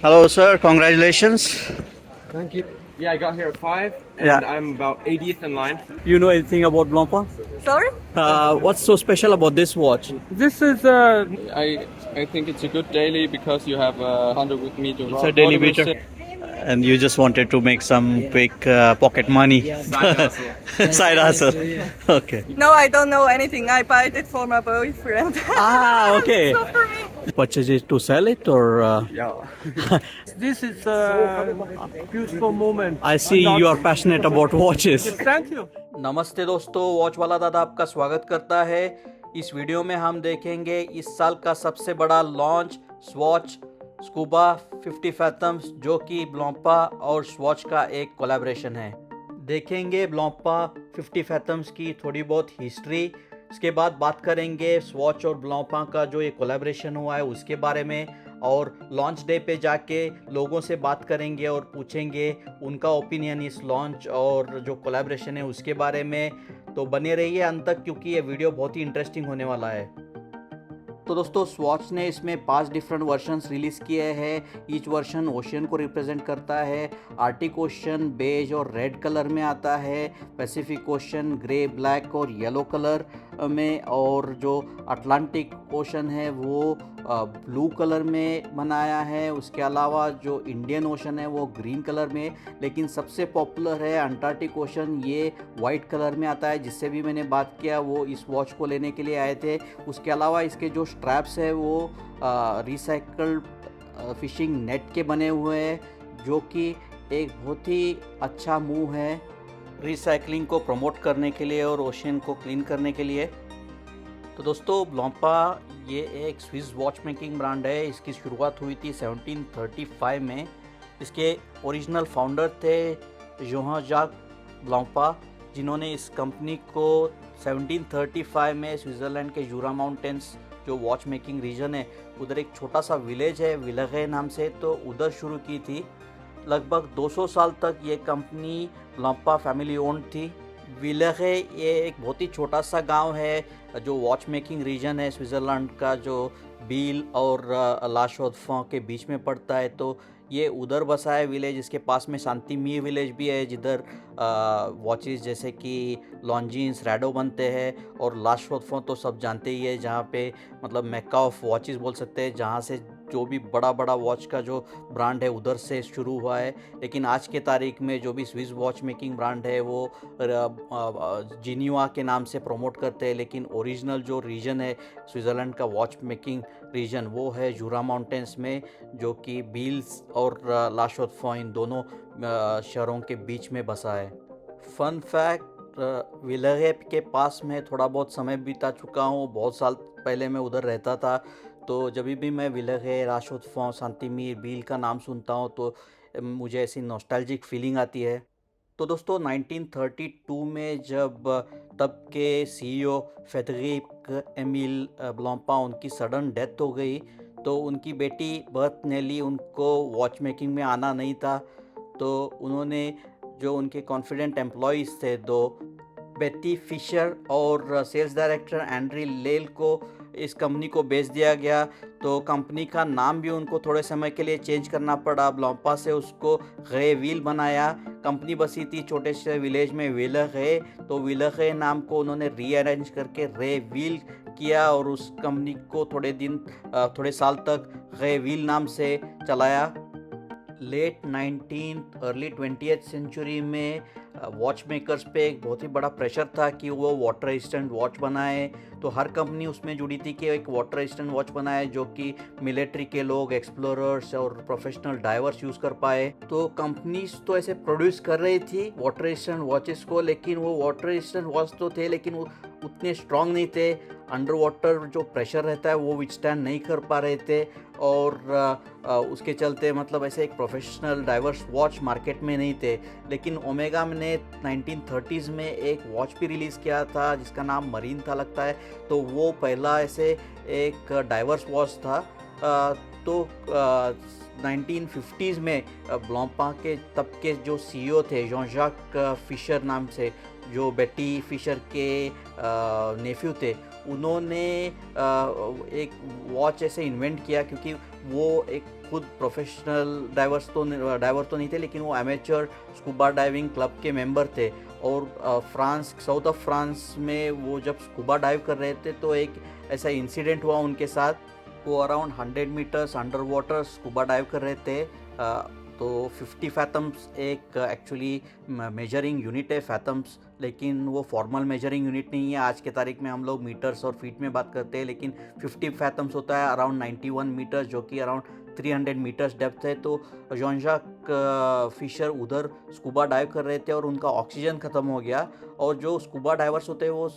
Hello, sir. Congratulations. Thank you. Yeah, I got here at 5, and Yeah. I'm about 80th in line. You know anything about Blancpain? Sorry? What's so special about this watch? This is I think it's a good daily because you have 100-meter. It's a daily beater. And you just wanted to make some quick pocket money. Side hustle. Side hustle. Okay. No, I don't know anything. I buy it for my boyfriend. Ah, okay. Not for me. Purchase it to sell it or? Yeah. This is a beautiful moment. I see you are passionate about watches. Thank you. नमस्ते दोस्तों, watch वाला दादा आपका स्वागत करता है। इस video में हम देखेंगे इस साल का सबसे बड़ा लॉन्च स्वॉच स्कूबा 50 फैथम्स, जो कि ब्लॉम्पा और स्वॉच का एक कोलैबोरेशन है। देखेंगे ब्लॉम्पा 50 फैथम्स की थोड़ी बहुत हिस्ट्री, इसके बाद बात करेंगे स्वॉच और ब्लॉम्पा का जो ये कोलैबोरेशन हुआ है उसके बारे में, और लॉन्च डे पे जाके लोगों से बात करेंगे और पूछेंगे उनका ओपिनियन इस लॉन्च और जो कोलैबोरेशन है उसके बारे में। तो बने रहिए अंत तक क्योंकि ये वीडियो बहुत ही इंटरेस्टिंग होने वाला है। तो दोस्तों, स्वॉच ने इसमें 5 डिफरेंट वर्जन्स रिलीज़ किए हैं। ईच वर्जन ओशियन को रिप्रेजेंट करता है। आर्टिक ओशन बेज और रेड कलर में आता है, पैसिफिक ओशन ग्रे, ब्लैक और येलो कलर में, और जो अटलांटिक ओशन है वो ब्लू कलर में बनाया है। उसके अलावा जो इंडियन ओशन है वो ग्रीन कलर में, लेकिन सबसे पॉपुलर है अंटार्कटिक ओशन, ये वाइट कलर में आता है। जिससे भी मैंने बात किया वो इस वॉच को लेने के लिए आए थे। उसके अलावा इसके जो स्ट्रैप्स है वो रिसाइकल्ड फिशिंग नेट के बने हुए हैं, जो कि एक बहुत ही अच्छा मूव है रिसाइकलिंग को प्रमोट करने के लिए और ओशन को क्लीन करने के लिए। तो दोस्तों, ब्लॉम्पा ये एक स्विस वॉच मेकिंग ब्रांड है। इसकी शुरुआत हुई थी 1735 में। इसके ओरिजिनल फाउंडर थे जोहान जाक ब्लॉम्पा, जिन्होंने इस कंपनी को 1735 में स्विट्ज़रलैंड के जूरा माउंटेन्स जो वॉच मेकिंग रीजन है, उधर एक छोटा सा विलेज है विलगे नाम से, तो उधर शुरू की थी। लगभग 200 साल तक ये कंपनी ब्लॉम्पा फैमिली ओन्ड थी। विलगे ये एक बहुत ही छोटा सा गांव है जो वॉच मेकिंग रीजन है स्विट्ज़रलैंड का, जो बील और ला चaux-de-fonds के बीच में पड़ता है। तो ये उधर बसा है विलेज। इसके पास में शांतिमीर विलेज भी है, जिधर वॉचेस जैसे कि लॉन्जीन्स रैडो बनते हैं, और ला चaux-de-fonds तो सब जानते ही है, जहाँ पे मतलब मेक्का ऑफ वॉचेस बोल सकते हैं, जहाँ से जो भी बड़ा बड़ा वॉच का जो ब्रांड है उधर से शुरू हुआ है। लेकिन आज के तारीख में जो भी स्विस वॉच मेकिंग ब्रांड है वो जिनिवा के नाम से प्रमोट करते हैं, लेकिन ओरिजिनल जो रीजन है स्विट्ज़रलैंड का वॉच मेकिंग रीजन वो है जूरा माउंटेन्स में, जो कि बील्स और ला चaux-de-fonds इन दोनों शहरों के बीच में बसा है। फन फैक्ट, विलगे के पास में थोड़ा बहुत समय बिता चुका हूँ। बहुत साल पहले मैं उधर रहता था, तो जब भी मैं विलगे, ला चaux-de-fonds, शांतिमीर, बील का नाम सुनता हूँ तो मुझे ऐसी नॉस्टैल्जिक फीलिंग आती है। तो दोस्तों, 1932 में जब तब के सीईओ फ्रेडरिक एमिल ब्लॉम्पा उनकी सडन डेथ हो गई, तो उनकी बेटी बर्थ नेली उनको वॉच मेकिंग में आना नहीं था। तो उन्होंने जो उनके कॉन्फिडेंट एम्प्लॉयज़ थे, दो बेटी फिशर और सेल्स डायरेक्टर एंड्री लेल को इस कंपनी को बेच दिया गया। तो कंपनी का नाम भी उनको थोड़े समय के लिए चेंज करना पड़ा। ब्लॉम्पा से उसको गे व्हील बनाया। कंपनी बसी थी छोटे से विलेज में विलगे, तो विलगे नाम को उन्होंने रीअरेंज करके रे व्हील किया, और उस कंपनी को थोड़े साल तक गे व्हील नाम से चलाया। Late 19th early 20th century में वॉच मेकर्स पे एक बहुत ही बड़ा प्रेशर था कि वो वाटर रेजिस्टेंट वॉच बनाए। तो हर कंपनी उसमें जुड़ी थी कि एक वाटर रेजिस्टेंट वॉच बनाए जो कि मिलिट्री के लोग, एक्सप्लोरर्स और प्रोफेशनल डाइवर्स यूज़ कर पाए। तो कंपनीज तो ऐसे प्रोड्यूस कर रही थी वाटर रेजिस्टेंट वॉचेस को, लेकिन वो वाटर रेजिस्टेंट वॉच तो थे लेकिन वो उतने स्ट्रॉन्ग नहीं थे। अंडर वाटर जो प्रेशर रहता है वो विथस्टैंड नहीं कर पा रहे थे, और उसके चलते मतलब ऐसे एक प्रोफेशनल डाइवर्स वॉच मार्केट में नहीं थे। लेकिन ओमेगा ने 1930s में एक वॉच भी रिलीज़ किया था जिसका नाम मरीन था लगता है। तो वो पहला ऐसे एक डाइवर्स वॉच था। तो 1950s में ब्लॉम्पा के तब के जो सीईओ थे जॉन जाक फिशर नाम से, जो बेटी फिशर के नेफ्यू थे, उन्होंने एक वॉच ऐसे इन्वेंट किया, क्योंकि वो एक खुद प्रोफेशनल डाइवर तो नहीं थे, लेकिन वो एमेचर स्कूबा डाइविंग क्लब के मेंबर थे। और साउथ ऑफ फ्रांस में वो जब स्कूबा डाइव कर रहे थे तो एक ऐसा इंसिडेंट हुआ उनके साथ। वो around 100 metres under water scuba dive कर रहे थे। तो 50 फैथम्स एक एक्चुअली मेजरिंग यूनिट है फैथम्स, लेकिन वो फॉर्मल मेजरिंग यूनिट नहीं है। आज के तारीख में हम लोग मीटर्स और फीट में बात करते हैं, लेकिन 50 फैथम्स होता है अराउंड 91 मीटर्स, जो कि अराउंड 300 मीटर्स डेप्थ है। तो जॉन जैक फिशर उधर स्कूबा डाइव कर रहे थे और उनका ऑक्सीजन ख़त्म हो गया। और जो स्कूबा डाइवर्स होते हैं वो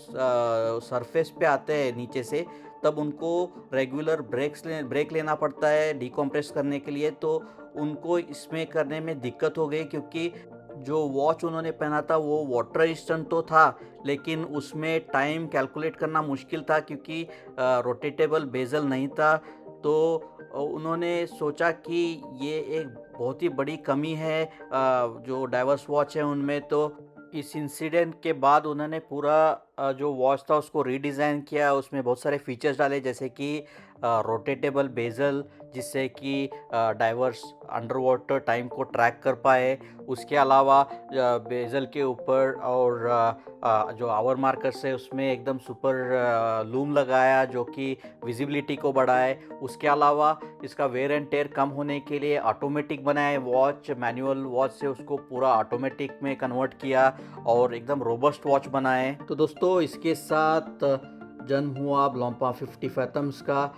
सरफेस पे आते हैं नीचे से, तब उनको रेगुलर ब्रेक लेना पड़ता है डिकम्प्रेस करने के लिए। तो उनको इसमें करने में दिक्कत हो गई, क्योंकि जो वॉच उन्होंने पहना था वो वाटर रेजिस्टेंट तो था, लेकिन उसमें टाइम कैलकुलेट करना मुश्किल था क्योंकि रोटेटेबल बेजल नहीं था। तो उन्होंने सोचा कि ये एक बहुत ही बड़ी कमी है जो डाइवर्स वॉच है उनमें। तो इस इंसिडेंट के बाद उन्होंने पूरा जो वॉच था उसको रीडिज़ाइन किया। उसमें बहुत सारे फीचर्स डाले, जैसे कि रोटेटेबल बेजल, जिससे कि डाइवर्स अंडर वाटर टाइम को ट्रैक कर पाए। उसके अलावा बेजल के ऊपर और जो आवर मार्कर्स है उसमें एकदम सुपर लूम लगाया, जो कि विजिबिलिटी को बढ़ाए। उसके अलावा इसका वेयर एंड टेयर कम होने के लिए ऑटोमेटिक बनाए वॉच, मैनुअल वॉच से उसको पूरा ऑटोमेटिक में कन्वर्ट किया और एकदम रोबस्ट वॉच बनाए। तो दोस्तों, इसके साथ जन्म हुआ ब्लॉम्पा 50 फैथम्स का।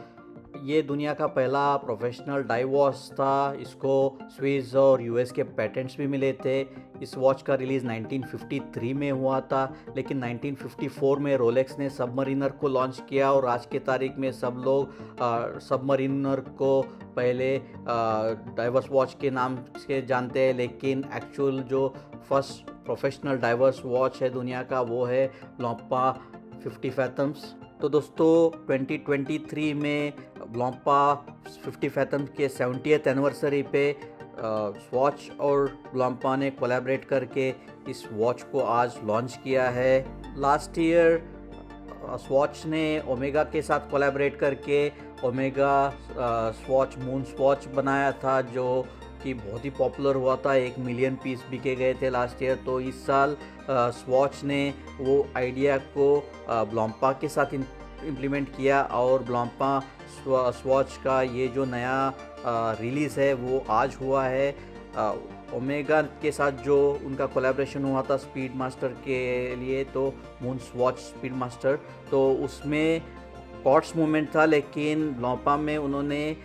ये दुनिया का पहला प्रोफेशनल डाइव वॉच था। इसको स्विस और यूएस के पेटेंट्स भी मिले थे। इस वॉच का रिलीज़ 1953 में हुआ था, लेकिन 1954 में रोलेक्स ने सबमरीनर को लॉन्च किया। और आज के तारीख में सब लोग सबमरीनर को पहले डाइवर्स वॉच के नाम से जानते हैं, लेकिन एक्चुअल जो फर्स्ट प्रोफेशनल डाइवर्स वॉच है दुनिया का वो है ब्लॉम्पा 50 फैथम्स। तो दोस्तों, 2023 में ब्लॉम्पा 50 फैथम्स के 70th एनिवर्सरी पे स्वॉच और ब्लॉम्पा ने कोलैबोरेट करके इस वॉच को आज लॉन्च किया है। लास्ट ईयर स्वॉच ने ओमेगा के साथ कोलैबोरेट करके ओमेगा स्वॉच मून स्वॉच बनाया था, जो कि बहुत ही पॉपुलर हुआ था। 1 मिलियन पीस बिके गए थे लास्ट ईयर। तो इस साल स्वॉच ने वो आइडिया को ब्लॉम्पा के साथ इम्प्लीमेंट किया और ब्लॉम्पा स्वॉच का ये जो नया रिलीज़ है वो आज हुआ है। ओमेगा के साथ जो उनका कोलैबोरेशन हुआ था स्पीड मास्टर के लिए, तो मून स्वॉच स्पीड मास्टर, तो उसमें कॉर्ड्स मूवमेंट था, लेकिन ब्लॉम्पा में उन्होंने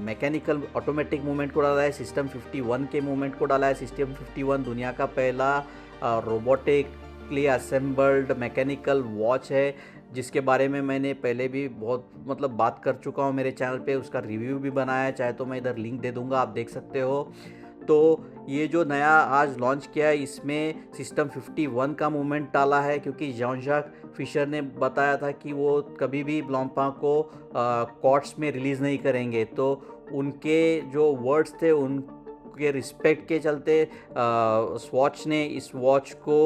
मैकेनिकल ऑटोमेटिक मूवमेंट को डाला है। सिस्टम 51 के मूवमेंट को डाला है। सिस्टम 51 दुनिया का पहला रोबोटिकली असेंबल्ड मैकेनिकल वॉच है, जिसके बारे में मैंने पहले भी बहुत बात कर चुका हूँ मेरे चैनल पे। उसका रिव्यू भी बनाया है, चाहे तो मैं इधर लिंक दे दूँगा, आप देख सकते हो। तो ये जो नया आज लॉन्च किया है इसमें सिस्टम 51 का मूवमेंट डाला है, क्योंकि जॉन जैक फिशर ने बताया था कि वो कभी भी ब्लॉम्पा को कॉर्ड्स में रिलीज़ नहीं करेंगे। तो उनके जो वर्ड्स थे उनके रिस्पेक्ट के चलते स्वॉच ने इस वॉच को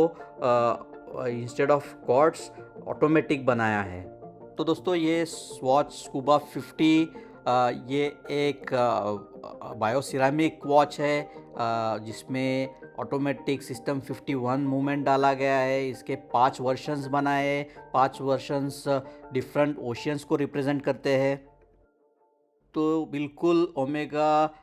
इंस्टेड ऑफ कॉर्ड्स ऑटोमेटिक बनाया है। तो दोस्तों, ये स्वॉच स्कूबा 50 ये एक बायोसिरामिक वॉच है जिसमें ऑटोमेटिक सिस्टम 51 मूवमेंट डाला गया है। इसके 5 वर्जन्स बनाए हैं। 5 वर्जन्स डिफरेंट ओशियंस को रिप्रेजेंट करते हैं। तो बिल्कुल ओमेगा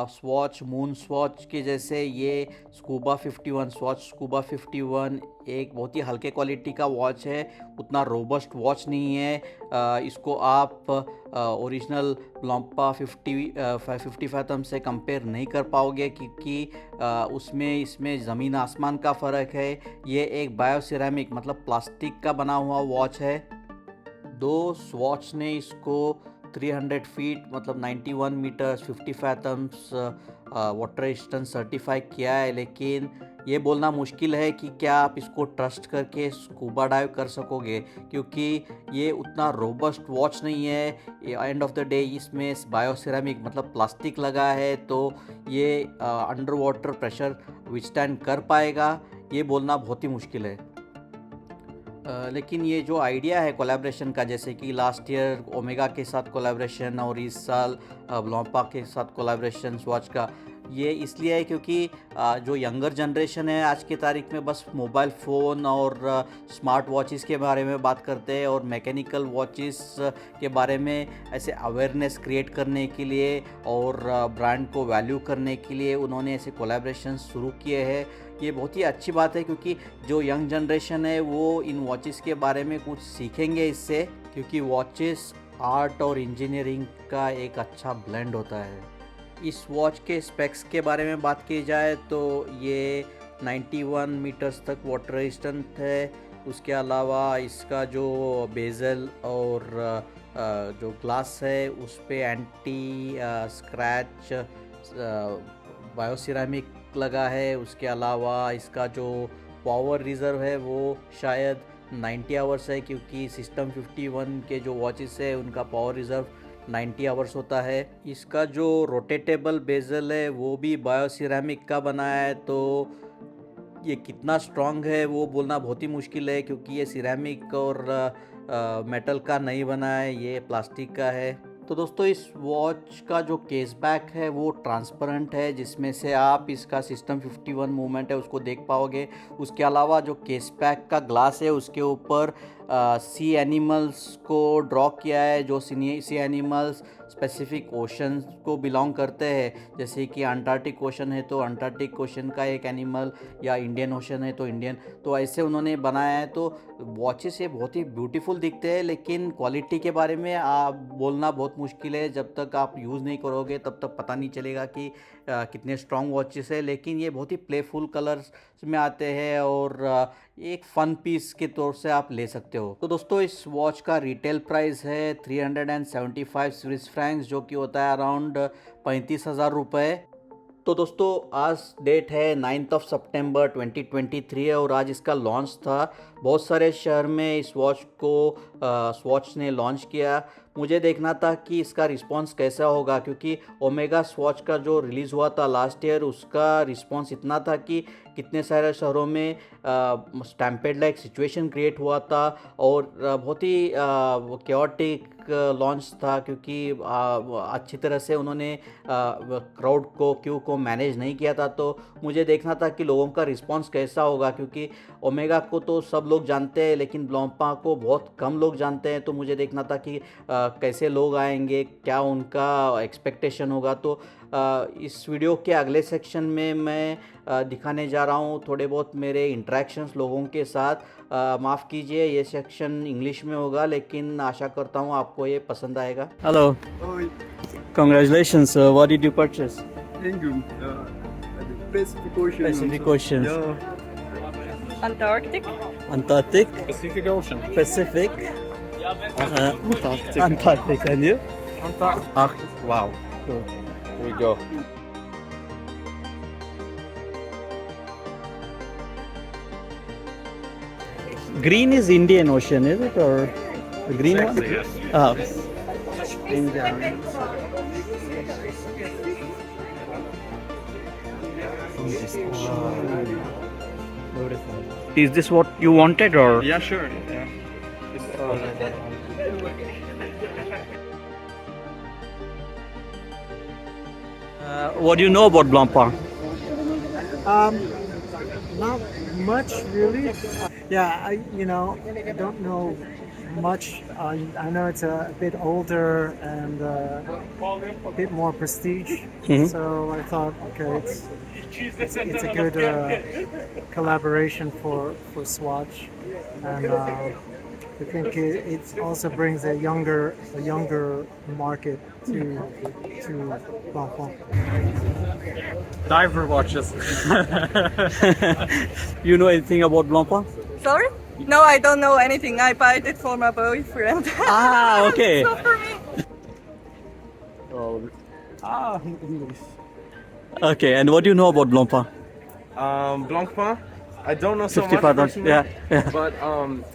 स्वॉच मून स्वॉच के जैसे ये स्कूबा 51 स्वॉच स्कूबा 51 एक बहुत ही हल्के क्वालिटी का वॉच है, उतना रोबस्ट वॉच नहीं है। इसको आप ओरिजिनल ब्लॉम्पा 50 फैथम से कंपेयर नहीं कर पाओगे, क्योंकि इसमें ज़मीन आसमान का फ़र्क है। ये एक बायोसिरामिक प्लास्टिक का बना हुआ वॉच है। दो स्वॉच ने इसको 300 feet 91 metres 50 fathoms water resistance certify किया है, लेकिन ये बोलना मुश्किल है कि क्या आप इसको ट्रस्ट करके स्कूबा डाइव कर सकोगे, क्योंकि ये उतना रोबस्ट वॉच नहीं है। एंड ऑफ द डे इसमें बायोसिरामिक प्लास्टिक लगा है, तो ये अंडर वाटर प्रेशर विथस्टैंड कर पाएगा, ये बोलना बहुत ही मुश्किल है। लेकिन ये जो आइडिया है कोलैबोरेशन का, जैसे कि लास्ट ईयर ओमेगा के साथ कोलैबोरेशन और इस साल ब्लॉम्पा के साथ कोलैबोरेशन स्वॉच का, ये इसलिए है क्योंकि जो यंगर जनरेशन है आज की तारीख में बस मोबाइल फ़ोन और स्मार्ट वॉचेस के बारे में बात करते हैं और मैकेनिकल वॉचेस के बारे में ऐसे अवेयरनेस क्रिएट करने के लिए और ब्रांड को वैल्यू करने के लिए उन्होंने ऐसे कोलैबोरेशन शुरू किए हैं। ये बहुत ही अच्छी बात है क्योंकि जो यंग जनरेशन है वो इन वॉचेस के बारे में कुछ सीखेंगे इससे, क्योंकि वॉचेस आर्ट और इंजीनियरिंग का एक अच्छा ब्लेंड होता है। इस वॉच के स्पेक्स के बारे में बात की जाए तो ये 91 मीटर्स तक वाटर रेजिस्टेंट है। उसके अलावा इसका जो बेजल और जो ग्लास है उस पे एंटी स्क्रैच बायोसिरामिक लगा है। उसके अलावा इसका जो पावर रिज़र्व है वो शायद 90 आवर्स है, क्योंकि सिस्टम 51 के जो वॉचेस है उनका पावर रिज़र्व 90 आवर्स होता है। इसका जो रोटेटेबल बेजल है वो भी बायोसिरामिक का बना है, तो ये कितना स्ट्रॉन्ग है वो बोलना बहुत ही मुश्किल है, क्योंकि ये सिरेमिक और मेटल का नहीं बना है, ये प्लास्टिक का है। तो दोस्तों इस वॉच का जो केस बैक है वो ट्रांसपेरेंट है, जिसमें से आप इसका सिस्टम 51 मूवमेंट है उसको देख पाओगे। उसके अलावा जो केस बैक का ग्लास है उसके ऊपर सी एनिमल्स को ड्रॉ किया है, जो सी एनिमल्स स्पेसिफिक ओशन को बिलोंग करते हैं। जैसे कि अंटार्कटिक ओशन है तो अंटार्कटिक ओशन का एक एनिमल, या इंडियन ओशन है तो इंडियन, तो ऐसे उन्होंने बनाया है। तो वॉचेस ये बहुत ही ब्यूटीफुल दिखते हैं, लेकिन क्वालिटी के बारे में आप बोलना बहुत मुश्किल है। जब तक आप यूज़ नहीं करोगे तब तक पता नहीं चलेगा कि कितने स्ट्रॉन्ग वॉचेस है। लेकिन ये बहुत ही प्लेफुल कलर्स में आते हैं और एक फ़न पीस के तौर से आप ले सकते हो। तो दोस्तों इस वॉच का रिटेल प्राइस है 375 स्विस फ्रैंक्स, जो कि होता है अराउंड 35,000 रुपये। तो दोस्तों आज डेट है 9 सितंबर 2023 और आज इसका लॉन्च था। बहुत सारे शहर में इस वॉच को स्वॉच ने लॉन्च किया। मुझे देखना था कि इसका रिस्पांस कैसा होगा, क्योंकि ओमेगा स्वॉच का जो रिलीज़ हुआ था लास्ट ईयर उसका रिस्पांस इतना था कि कितने सारे शहरों में स्टैम्पेड लाइक सिचुएशन क्रिएट हुआ था और बहुत ही कैओटिक लॉन्च था, क्योंकि अच्छी तरह से उन्होंने क्राउड को क्यू को मैनेज नहीं किया था। तो मुझे देखना था कि लोगों का रिस्पांस कैसा होगा, क्योंकि ओमेगा को तो सब लोग जानते हैं लेकिन ब्लॉम्पा को बहुत कम लोग जानते हैं। तो मुझे देखना था कि कैसे लोग आएंगे, क्या उनका एक्सपेक्टेशन होगा। तो इस वीडियो के अगले सेक्शन में मैं दिखाने जा रहा हूँ थोड़े बहुत मेरे इंटरेक्शंस लोगों के साथ। माफ़ कीजिए ये सेक्शन इंग्लिश में होगा, लेकिन आशा करता हूँ आपको ये पसंद आएगा। Hello, congratulations, what did you purchase? Pacific Ocean. Antarctic. Antarctic, Pacific Ocean. Pacific, Antarctic, and you? Arctic. Wow. Cool. Here we go. Green is Indian Ocean, is it, or the green one? Yes. Oh. Indian. Is this what you wanted, or? Yeah, sure. Yeah. What do you know about Blancpain? Not much really. Yeah, I don't know much. I know it's a bit older and a bit more prestige. Mhm. So I thought, okay, it's a good collaboration for Swatch, and I think it also brings a younger market to Blancpain. Diver watches. You know anything about Blancpain? Sorry? No, I don't know anything. I bought it for my boyfriend. Ah, okay. Not for me. English. Okay, and what do you know about Blancpain? Blancpain. I don't know so much 55, personally, yeah. but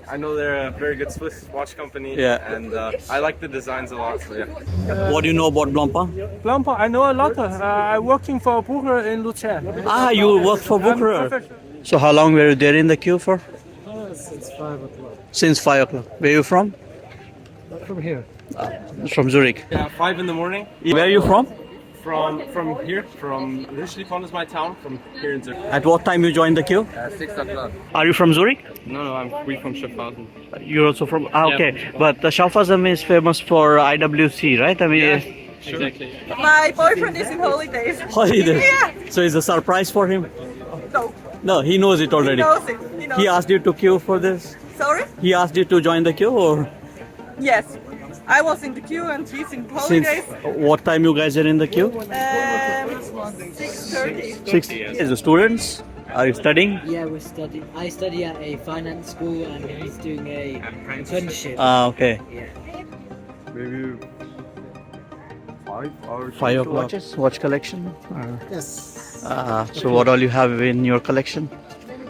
I know they're a very good Swiss watch company, Yeah. and I like the designs a lot. So yeah. What do you know about Blancpain? Blancpain, I know a lot. I'm working for Bucher in Luzern. Ah, you work for I'm Bucherer. professional. So how long were you there in the queue for? It's 5 o'clock. Since 5 o'clock. Where are you from? From here. From Zurich. Yeah, 5 in the morning. Where are you from? From here, from Rischlikon is my town, from here in Zurich. At what time you joined the queue? 6 o'clock. Are you from Zurich? No, we from Schaffhausen. You're also from. Yeah. Okay. But Schaffhausen is famous for IWC, right? I mean, Exactly. My boyfriend is in holidays. holidays. Yeah. So it's a surprise for him. No, No, he knows it he already. knows it. He knows He it. asked you to queue for this. Sorry? He asked you to join the queue, or Yes. I was in the queue and he's in since holidays. what time you guys are in the queue? 6:30. 6. Is the students? Are you studying? Yeah, we're studying. I study at a finance school, and he's doing a apprenticeship. Okay. Maybe 5 hours. 5 o'clock. Watch collection. Yes. So what all you have in your collection?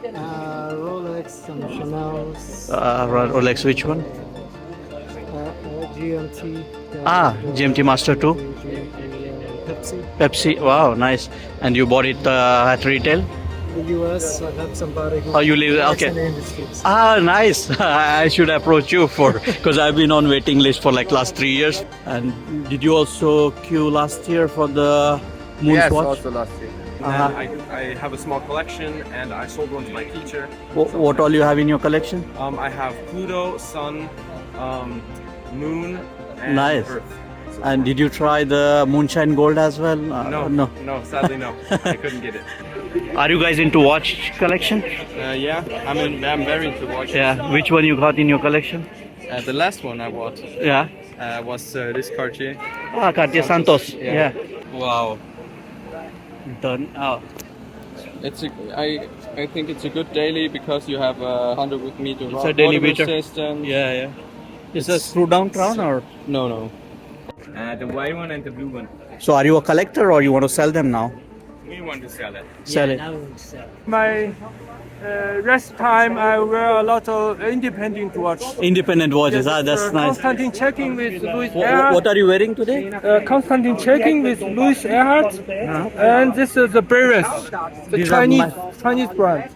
Rolex, some Chanel's, Rolex, which one? GMT. GMT Master 2. Pepsi. Pepsi. Wow, nice. And you bought it at retail? The US, I have somebody who Oh, you live. works Okay. in the industries. Nice. I should approach you for because I've been on waiting list for like last 3 years. And did you also queue last year for the Moon's Yes, watch? also last year. Uh-huh. And I have a small collection, and I sold one to my teacher. What all you have in your collection? I have Pluto, Sun, Moon, and Nice. Earth. And did you try the Moonshine Gold as well? No, No. sadly no. I couldn't get it. Are you guys into watch collection? Yeah, I'm very into watches. Yeah. Which one you got in your collection? The last one I bought Yeah. was this Cartier. Cartier Santos. Yeah. Wow. Done. I think it's a good daily because you have 100 meter. It's a daily water meter. system. Yeah. Is a screw down crown or? No. The white one and the blue one. So are you a collector or you want to sell them now? We want to sell it. Sell yeah, it. now we want to sell. My rest time, I wear a lot of independent watch. Independent watches. That's nice. Constantine checking with Louis What Erhard. are you wearing today? Constantine checking with Louis Erhard. And this is the Beres, the These are Chinese brand.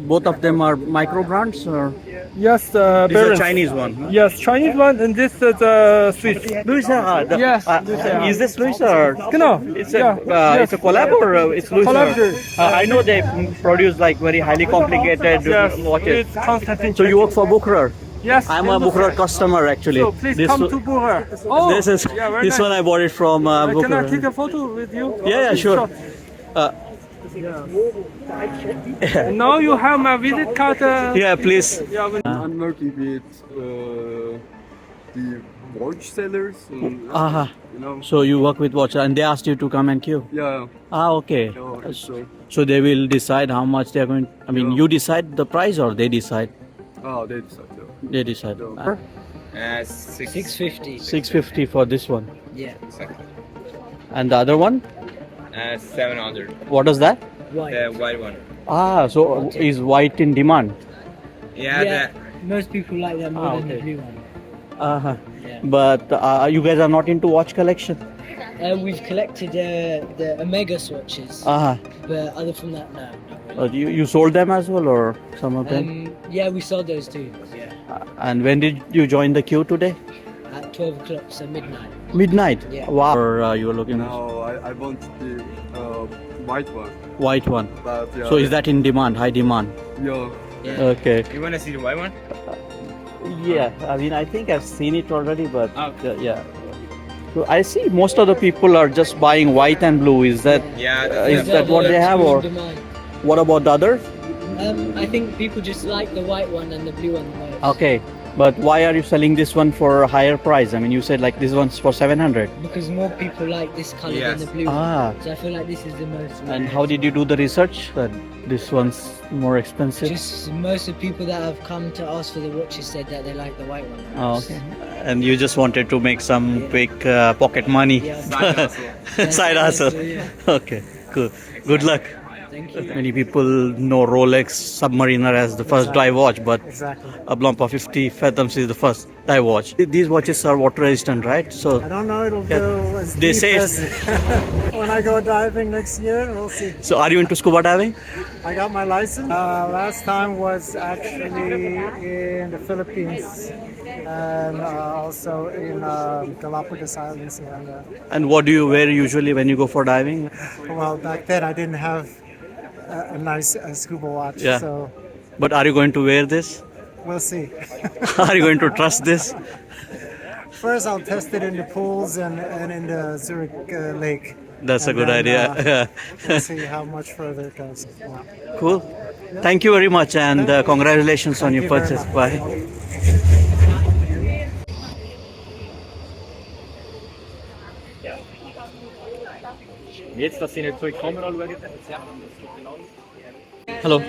Both of them are micro brands or? Yes, the This is a Beres. Chinese one. Huh? Yes, Chinese one, and this is the Swiss. Louis Erhard. Yes, Louis Erhard. Is this Louis Erhard? Genau. It's yes. a collab or it's Louis Erhard? Collaborative. I know they produce like very highly complicated Yes, watches. it's Constantine. So you work for Bucherer? Yes. I'm a Bucherer customer actually. So please This come one- to Bucher. Oh, This is yeah, very this nice. one I bought it from Can I take Bucherer. a photo with you? Yeah, sure. And now you have my visit card. Yeah, please. Yeah, when- I'm working with the watch sellers. And, Uh-huh. you know. So you work with watch and they asked you to come and queue. Yeah. Okay. So So they will decide how much they are going. I mean, Yeah. you decide the price or they decide. they decide. They decide. Yeah. 650. 650 for this one. Yeah. And the other one? 700. What is that? White. The white one. So is white in demand? Yeah. Most people like that more than the okay. blue one. Uh-huh. Yeah. But you guys are not into watch collection? We've collected the Omega swatches, Uh-huh. but other from that, no. Not really. You sold them as well or some of them? Yeah, we sold those too. Yeah. And when did you join the queue today? At 12 o'clock, so midnight. Midnight? Yeah. Wow. Or you were looking at No, I want the white one. white one. But yeah. So is that in demand, high demand? Yeah. Yeah. Okay. You want to see the white one? Yeah, I mean, I think I've seen it already, but Okay. yeah. So I see most of the people are just buying white and blue. Is that Yeah. is that what they have, or Demand. what about the others? I think people just like the white one and the blue one the most. Okay, but why are you selling this one for a higher price? I mean, you said like this one's for 700. Because more people like this color Yes. than the blue Ah. one. So I feel like this is the most. And how did you do the research that this one's more expensive? Just most of the people that have come to ask for the watches said that they like the white one. Oh, okay. And you just wanted to make some quick pocket money. Yeah. Side hustle. Side hustle. Yeah. Okay, cool. Good luck. Thank you. Many people know Rolex Submariner as the first dive watch, but Exactly. a Blompa 50 Fathoms is the first dive watch. These watches are water resistant, right? So I don't know. It'll Yeah. go as They deep say- as when I go diving next year. We'll see. So are you into scuba diving? I got my license. Last time was actually in the Philippines and also in Galapagos Islands. And, And what do you wear usually when you go for diving? well, back then I didn't have a nice scuba watch, Yeah. so But are you going to wear this? we'll see. Are you going to trust this? First, I'll test it in the pools and in the Zurich lake. That's a And good then, idea. We'll see how much further it goes. Yeah. Cool. Thank you very much and congratulations on your you very purchase. much. Bye. Jetzt, dass Sie nicht so in die Kamera schauen. Hello.